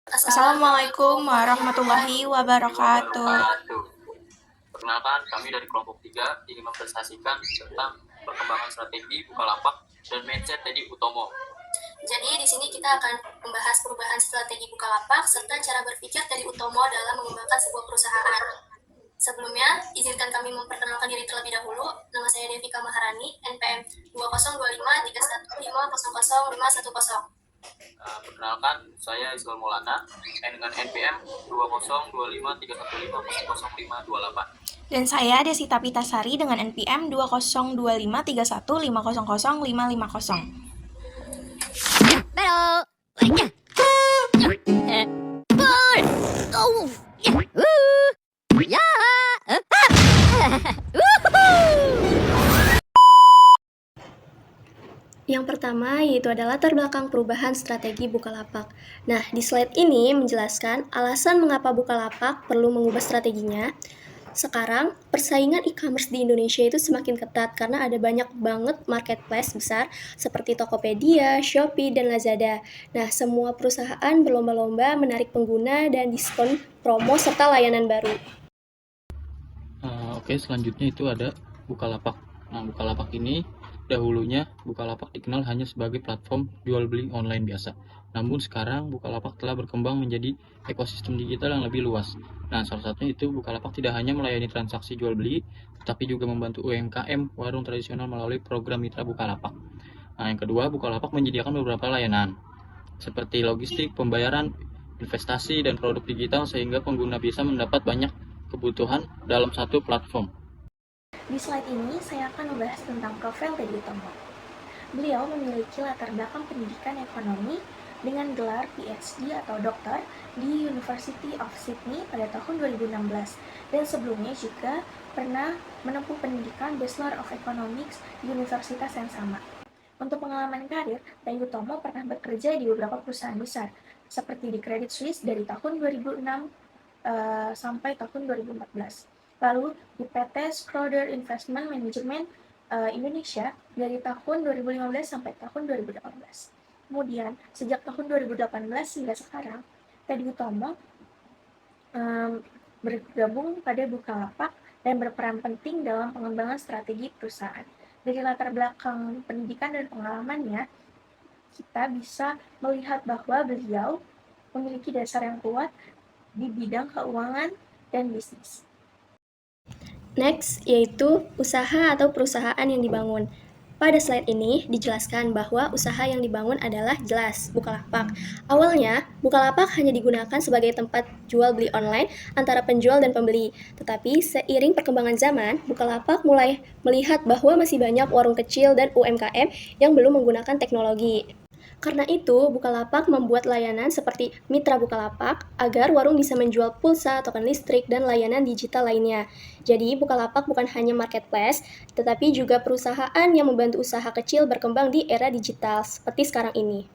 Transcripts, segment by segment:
Assalamualaikum warahmatullahi wabarakatuh. Perkenalkan, kami dari kelompok 3 ingin mempresentasikan tentang perkembangan strategi Bukalapak dan mindset Teddy Utomo. Jadi di sini kita akan membahas perubahan strategi Bukalapak serta cara berpikir Teddy Utomo dalam mengembangkan sebuah perusahaan. Sebelumnya, izinkan kami memperkenalkan diri terlebih dahulu. Nama saya Devika Maharani, NPM 202531500510. Perkenalkan, saya Ismail Maulana dengan NPM 202531500528. Dan saya Desita Pitasari dengan NPM 202531500550. Pero, oh, yeah, Yang pertama yaitu adalah latar belakang perubahan strategi Bukalapak. Nah, di slide ini menjelaskan alasan mengapa Bukalapak perlu mengubah strateginya. Sekarang, persaingan e-commerce di Indonesia itu semakin ketat karena ada banyak banget marketplace besar seperti Tokopedia, Shopee, dan Lazada. Nah, semua perusahaan berlomba-lomba menarik pengguna dan diskon promo serta layanan baru. Oke, selanjutnya itu ada Bukalapak. Nah, Bukalapak ini dahulunya Bukalapak dikenal hanya sebagai platform jual beli online biasa. Namun sekarang Bukalapak telah berkembang menjadi ekosistem digital yang lebih luas. Nah, salah satunya itu Bukalapak tidak hanya melayani transaksi jual beli, tetapi juga membantu UMKM warung tradisional melalui program Mitra Bukalapak. Nah, yang kedua, Bukalapak menyediakan beberapa layanan seperti logistik, pembayaran, investasi, dan produk digital sehingga pengguna bisa mendapat banyak kebutuhan dalam satu platform. Di slide ini, saya akan membahas tentang profil Teddy Utomo. Beliau memiliki latar belakang pendidikan ekonomi dengan gelar PhD atau doktor di University of Sydney pada tahun 2016 dan sebelumnya juga pernah menempuh pendidikan Bachelor of Economics di universitas yang sama. Untuk pengalaman karir, Teddy Utomo pernah bekerja di beberapa perusahaan besar seperti di Credit Suisse dari tahun 2006 sampai tahun 2014. Lalu di PT Schroeder Investment Management Indonesia dari tahun 2015 sampai tahun 2018. Kemudian, sejak tahun 2018 hingga sekarang, Teddy Utomo bergabung pada Bukalapak dan berperan penting dalam pengembangan strategi perusahaan. Dari latar belakang pendidikan dan pengalamannya, kita bisa melihat bahwa beliau memiliki dasar yang kuat di bidang keuangan dan bisnis. Next, yaitu usaha atau perusahaan yang dibangun. Pada slide ini dijelaskan bahwa usaha yang dibangun adalah jelas, Bukalapak. Awalnya, Bukalapak hanya digunakan sebagai tempat jual beli online antara penjual dan pembeli. Tetapi seiring perkembangan zaman, Bukalapak mulai melihat bahwa masih banyak warung kecil dan UMKM yang belum menggunakan teknologi. Karena itu, Bukalapak membuat layanan seperti Mitra Bukalapak agar warung bisa menjual pulsa, token listrik, dan layanan digital lainnya. Jadi, Bukalapak bukan hanya marketplace, tetapi juga perusahaan yang membantu usaha kecil berkembang di era digital seperti sekarang ini.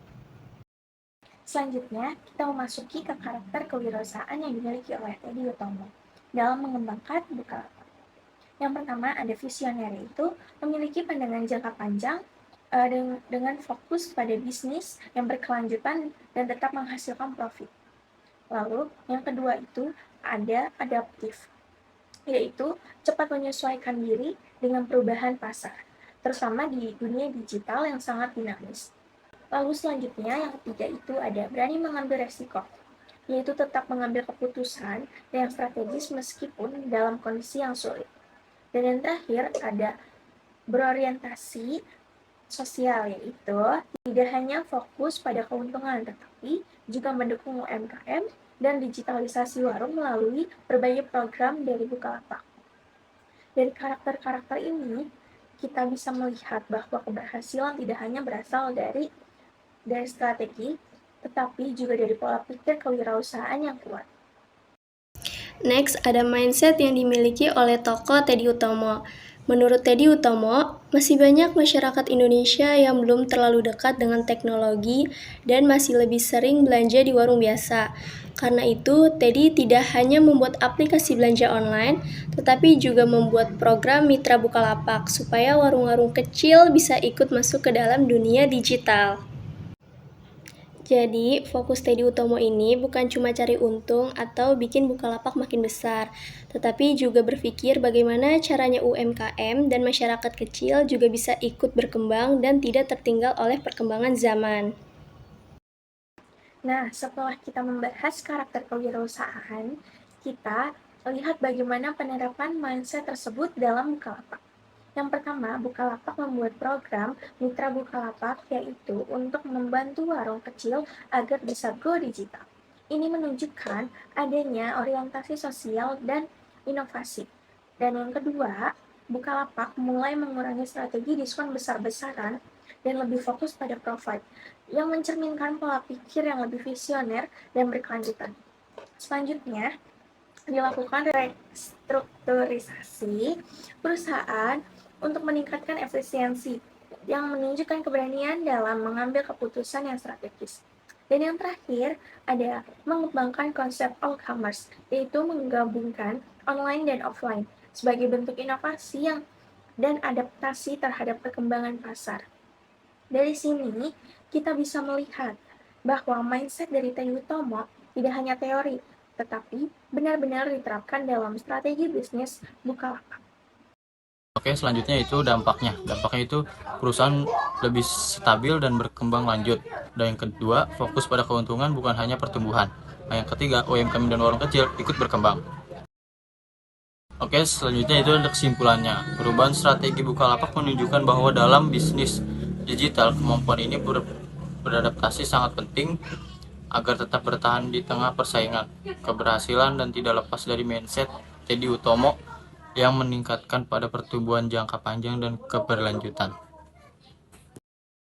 Selanjutnya, kita memasuki ke karakter kewirausahaan yang dimiliki oleh Teddy Utomo dalam mengembangkan Bukalapak. Yang pertama, ada visioner, yaitu memiliki pandangan jangka panjang dengan fokus pada bisnis yang berkelanjutan dan tetap menghasilkan profit. Lalu, yang kedua itu ada adaptif, yaitu cepat menyesuaikan diri dengan perubahan pasar, terutama di dunia digital yang sangat dinamis. Lalu selanjutnya, yang ketiga itu ada berani mengambil resiko, yaitu tetap mengambil keputusan yang strategis meskipun dalam kondisi yang sulit. Dan yang terakhir ada berorientasi sosial, yaitu tidak hanya fokus pada keuntungan, tetapi juga mendukung UMKM dan digitalisasi warung melalui berbagai program dari Bukalapak. Dari karakter-karakter ini, kita bisa melihat bahwa keberhasilan tidak hanya berasal dari strategi, tetapi juga dari pola pikir kewirausahaan yang kuat. Next, ada mindset yang dimiliki oleh tokoh Teddy Utomo. Menurut Teddy Utomo, masih banyak masyarakat Indonesia yang belum terlalu dekat dengan teknologi dan masih lebih sering belanja di warung biasa. Karena itu, Teddy tidak hanya membuat aplikasi belanja online, tetapi juga membuat program Mitra Bukalapak supaya warung-warung kecil bisa ikut masuk ke dalam dunia digital. Jadi, fokus Teddy Utomo ini bukan cuma cari untung atau bikin Bukalapak makin besar, tetapi juga berpikir bagaimana caranya UMKM dan masyarakat kecil juga bisa ikut berkembang dan tidak tertinggal oleh perkembangan zaman. Nah, setelah kita membahas karakter kewirausahaan, kita lihat bagaimana penerapan mindset tersebut dalam Bukalapak. Yang pertama, Bukalapak membuat program Mitra Bukalapak, yaitu untuk membantu warung kecil agar bisa go digital. Ini menunjukkan adanya orientasi sosial dan inovasi. Dan yang kedua, Bukalapak mulai mengurangi strategi diskon besar-besaran dan lebih fokus pada profit, yang mencerminkan pola pikir yang lebih visioner dan berkelanjutan. Selanjutnya, dilakukan restrukturisasi perusahaan untuk meningkatkan efisiensi, yang menunjukkan keberanian dalam mengambil keputusan yang strategis. Dan yang terakhir, ada mengembangkan konsep all commerce, yaitu menggabungkan online dan offline sebagai bentuk inovasi dan adaptasi terhadap perkembangan pasar. Dari sini, kita bisa melihat bahwa mindset dari Teddy Utomo tidak hanya teori, tetapi benar-benar diterapkan dalam strategi bisnis Bukalapak. Oke, selanjutnya itu dampaknya. Dampaknya itu perusahaan lebih stabil dan berkembang lanjut. Dan yang kedua, fokus pada keuntungan bukan hanya pertumbuhan. Nah, yang ketiga, UMKM dan warung kecil ikut berkembang. Oke, selanjutnya itu ada kesimpulannya. Perubahan strategi Bukalapak menunjukkan bahwa dalam bisnis digital, kemampuan ini beradaptasi sangat penting agar tetap bertahan di tengah persaingan. Keberhasilan dan tidak lepas dari mindset Teddy Utomo yang meningkatkan pada pertumbuhan jangka panjang dan keberlanjutan.